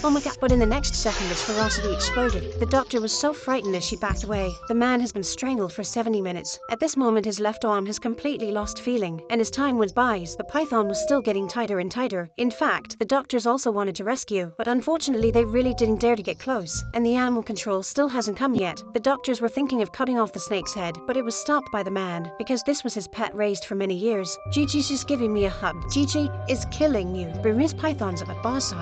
Oh my god. But in the next second his ferocity exploded. The doctor was so frightened as she backed away. The man has been strangled for 70 minutes. At this moment his left arm has completely lost feeling, and as time went by, the python was still getting tighter and tighter. In fact, the doctors also wanted to rescue, but unfortunately they really didn't dare to get close, and the animal control still hasn't come yet. The doctors were thinking of cutting off the snake's head, but it was stopped by the man, because this was his pet raised for many years. Gigi's just giving me a hug. Gigi is killing you. Burmese pythons are boss.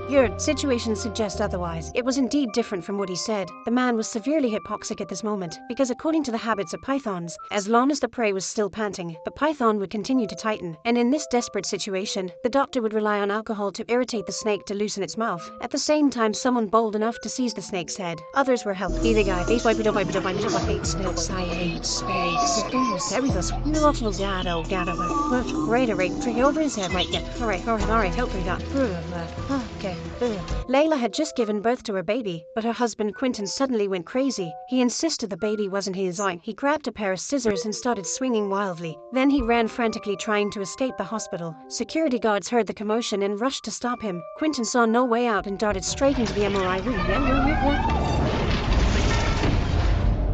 Your situation suggests otherwise. It was indeed different from what he said. The man was severely hypoxic at this moment, because according to the habits of pythons, as long as the prey was still panting, the python would continue to tighten, and in this desperate situation, the doctor would rely on alcohol to irritate the snake to loosen its mouth. At the same time, someone bold enough to seize the snake's head. Others were helped. Either guy, these wipe it up, I hate snakes, I hate snakes. Everything. No awful gado, greater rate, trick over his head, right? Yeah, alright, help me that. Okay. Layla had just given birth to her baby, but her husband Quentin suddenly went crazy. He insisted the baby wasn't his own. He grabbed a pair of scissors and started swinging wildly. Then he ran frantically trying to escape the hospital. Security guards heard the commotion and rushed to stop him. Quentin saw no way out and darted straight into the MRI room.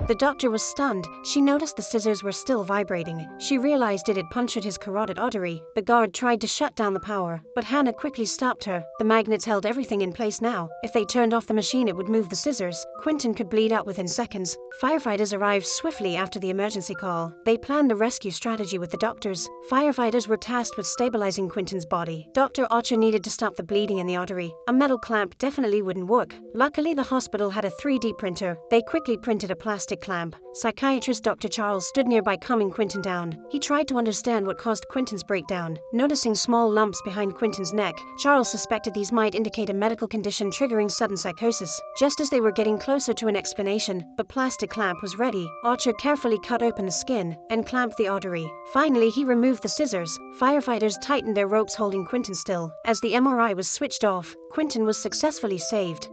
The doctor was stunned. She noticed the scissors were still vibrating. She realized it had punctured his carotid artery. The guard tried to shut down the power, but Hannah quickly stopped her. The magnets held everything in place now. If they turned off the machine, it would move the scissors. Quentin could bleed out within seconds. Firefighters arrived swiftly after the emergency call. They planned the rescue strategy with the doctors. Firefighters were tasked with stabilizing Quentin's body. Dr. Archer needed to stop the bleeding in the artery. A metal clamp definitely wouldn't work. Luckily, the hospital had a 3D printer. They quickly printed a plastic clamp. Psychiatrist Dr. Charles stood nearby, calming Quentin down. He tried to understand what caused Quentin's breakdown. Noticing small lumps behind Quentin's neck, Charles suspected these might indicate a medical condition triggering sudden psychosis. Just as they were getting closer to an explanation, the plastic clamp was ready. Archer carefully cut open the skin and clamped the artery. Finally, he removed the scissors. Firefighters tightened their ropes holding Quentin still. As the MRI was switched off, Quentin was successfully saved.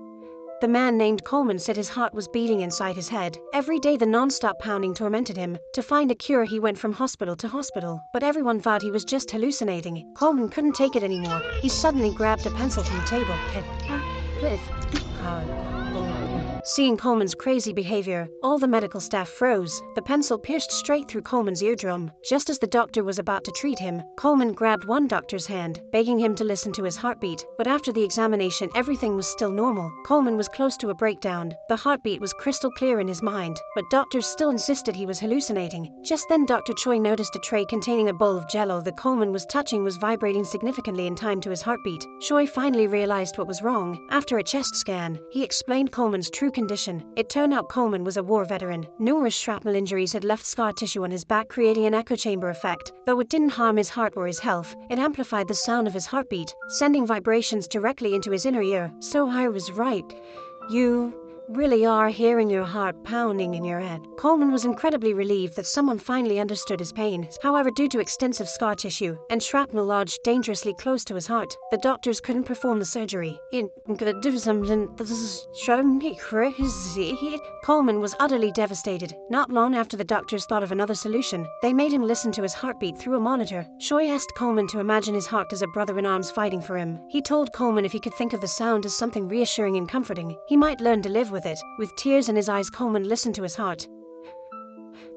The man named Coleman said his heart was beating inside his head. Every day the non-stop pounding tormented him. To find a cure, he went from hospital to hospital, but everyone thought he was just hallucinating. Coleman couldn't take it anymore. He suddenly grabbed a pencil from the table. Seeing Coleman's crazy behavior, all the medical staff froze. The pencil pierced straight through Coleman's eardrum. Just as the doctor was about to treat him, Coleman grabbed one doctor's hand, begging him to listen to his heartbeat. But after the examination, everything was still normal. Coleman was close to a breakdown. The heartbeat was crystal clear in his mind, but doctors still insisted he was hallucinating. Just then Dr. Choi noticed a tray containing a bowl of jello that Coleman was touching was vibrating significantly in time to his heartbeat. Choi finally realized what was wrong. After a chest scan, he explained Coleman's true condition. It turned out Coleman was a war veteran. Numerous shrapnel injuries had left scar tissue on his back, creating an echo chamber effect. Though it didn't harm his heart or his health, it amplified the sound of his heartbeat, sending vibrations directly into his inner ear. So I was right. You really are hearing your heart pounding in your head. Coleman was incredibly relieved that someone finally understood his pain. However, due to extensive scar tissue and shrapnel lodged dangerously close to his heart, the doctors couldn't perform the surgery. Coleman was utterly devastated. Not long after, the doctors thought of another solution. They made him listen to his heartbeat through a monitor. Choi asked Coleman to imagine his heart as a brother in arms fighting for him. He told Coleman if he could think of the sound as something reassuring and comforting, he might learn to live with it. With tears in his eyes, Coleman listened to his heart.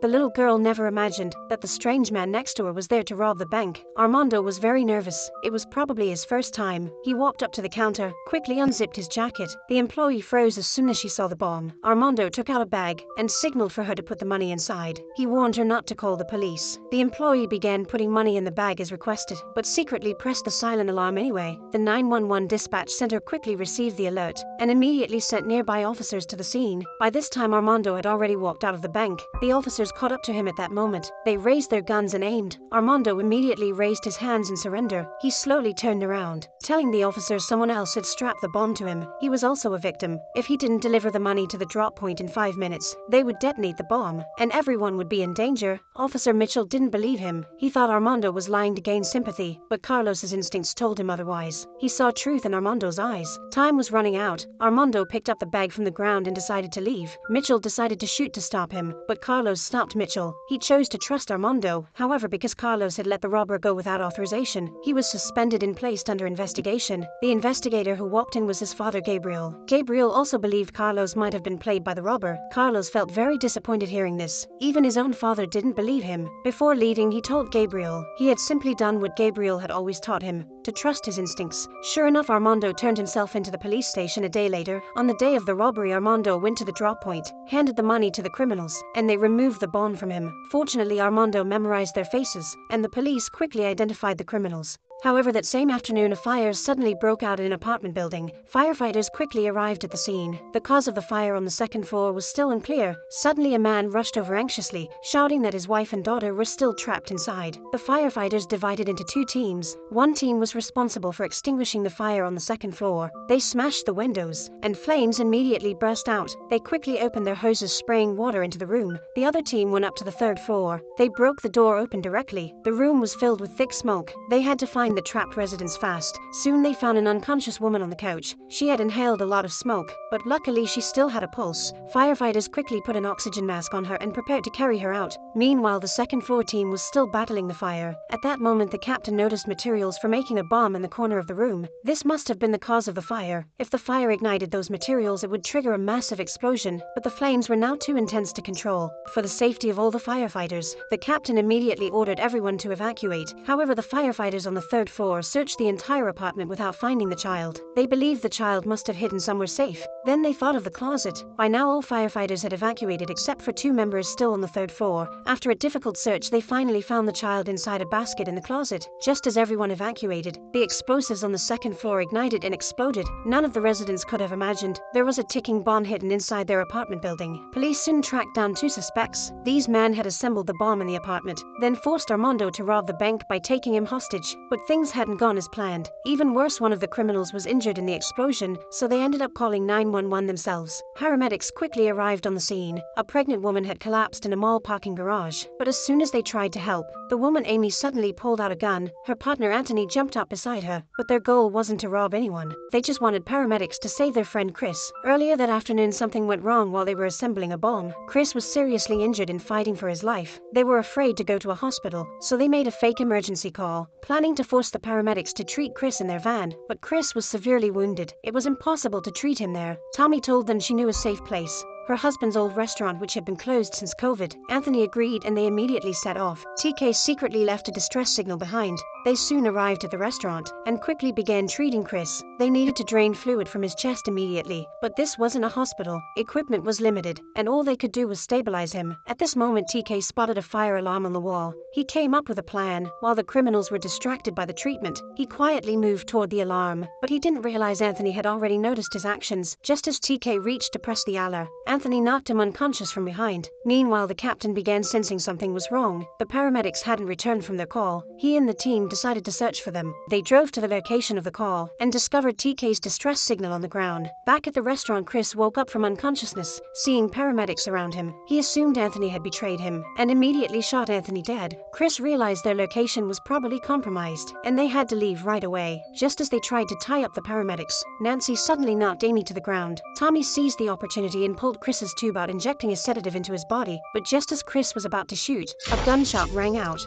The little girl never imagined that the strange man next to her was there to rob the bank. Armando was very nervous. It was probably his first time. He walked up to the counter, quickly unzipped his jacket. The employee froze as soon as she saw the bomb. Armando took out a bag and signaled for her to put the money inside. He warned her not to call the police. The employee began putting money in the bag as requested, but secretly pressed the silent alarm anyway. The 911 dispatch center quickly received the alert and immediately sent nearby officers to the scene. By this time, Armando had already walked out of the bank. The officers caught up to him at that moment. They raised their guns and aimed. Armando immediately raised his hands in surrender. He slowly turned around, telling the officers someone else had strapped the bomb to him. He was also a victim. If he didn't deliver the money to the drop point in 5 minutes, they would detonate the bomb, and everyone would be in danger. Officer Mitchell didn't believe him. He thought Armando was lying to gain sympathy, but Carlos's instincts told him otherwise. He saw truth in Armando's eyes. Time was running out. Armando picked up the bag from the ground and decided to leave. Mitchell decided to shoot to stop him, but Carlos stopped helped Mitchell. He chose to trust Armando. However, because Carlos had let the robber go without authorization, he was suspended and placed under investigation. The investigator who walked in was his father, Gabriel. Gabriel also believed Carlos might have been played by the robber. Carlos felt very disappointed hearing this. Even his own father didn't believe him. Before leaving, he told Gabriel he had simply done what Gabriel had always taught him, to trust his instincts. Sure enough, Armando turned himself into the police station a day later. On the day of the robbery, Armando went to the drop point, handed the money to the criminals, and they removed the bomb from him. Fortunately, Armando memorized their faces, and the police quickly identified the criminals. However, that same afternoon, a fire suddenly broke out in an apartment building. Firefighters quickly arrived at the scene. The cause of the fire on the second floor was still unclear. Suddenly, a man rushed over anxiously, shouting that his wife and daughter were still trapped inside. The firefighters divided into two teams. One team was responsible for extinguishing the fire on the second floor. They smashed the windows, and flames immediately burst out. They quickly opened their hoses, spraying water into the room. The other team went up to the third floor. They broke the door open directly. The room was filled with thick smoke. They had to find the trapped residents fast. Soon they found an unconscious woman on the couch. She had inhaled a lot of smoke, but luckily she still had a pulse. Firefighters quickly put an oxygen mask on her and prepared to carry her out. Meanwhile, the second floor team was still battling the fire. At that moment, the captain noticed materials for making a bomb in the corner of the room. This must have been the cause of the fire. If the fire ignited those materials, it would trigger a massive explosion, but the flames were now too intense to control. For the safety of all the firefighters, the captain immediately ordered everyone to evacuate. However, the firefighters on the third floor searched the entire apartment without finding the child. They believed the child must have hidden somewhere safe. Then they thought of the closet. By now, all firefighters had evacuated except for two members still on the third floor. After a difficult search, they finally found the child inside a basket in the closet. Just as everyone evacuated, the explosives on the second floor ignited and exploded. None of the residents could have imagined there was a ticking bomb hidden inside their apartment building. Police soon tracked down two suspects. These men had assembled the bomb in the apartment, then forced Armando to rob the bank by taking him hostage. But things hadn't gone as planned. Even worse, one of the criminals was injured in the explosion, so they ended up calling 911 themselves. Paramedics quickly arrived on the scene. A pregnant woman had collapsed in a mall parking garage, but as soon as they tried to help, the woman Amy suddenly pulled out a gun. Her partner Anthony jumped up beside her, but their goal wasn't to rob anyone. They just wanted paramedics to save their friend Chris. Earlier that afternoon, something went wrong while they were assembling a bomb. Chris was seriously injured and fighting for his life. They were afraid to go to a hospital, so they made a fake emergency call, planning to force the paramedics to treat Chris in their van, but Chris was severely wounded. It was impossible to treat him there. Tommy told them she knew a safe place, her husband's old restaurant, which had been closed since COVID. Anthony agreed and they immediately set off. TK secretly left a distress signal behind. They soon arrived at the restaurant and quickly began treating Chris. They needed to drain fluid from his chest immediately, but this wasn't a hospital. Equipment was limited, and all they could do was stabilize him. At this moment, TK spotted a fire alarm on the wall. He came up with a plan. While the criminals were distracted by the treatment, he quietly moved toward the alarm, but he didn't realize Anthony had already noticed his actions. Just as TK reached to press the alarm, Anthony knocked him unconscious from behind. Meanwhile, the captain began sensing something was wrong. The paramedics hadn't returned from their call. He and the team decided to search for them. They drove to the location of the call and discovered TK's distress signal on the ground. Back at the restaurant, Chris woke up from unconsciousness, seeing paramedics around him. He assumed Anthony had betrayed him and immediately shot Anthony dead. Chris realized their location was probably compromised and they had to leave right away. Just as they tried to tie up the paramedics, Nancy suddenly knocked Amy to the ground. Tommy seized the opportunity and pulled Chris's tube out, injecting a sedative into his body. But just as Chris was about to shoot, a gunshot rang out.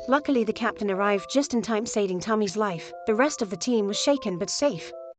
Luckily, the captain arrived just in time, saving Tommy's life. The rest of the team was shaken but safe.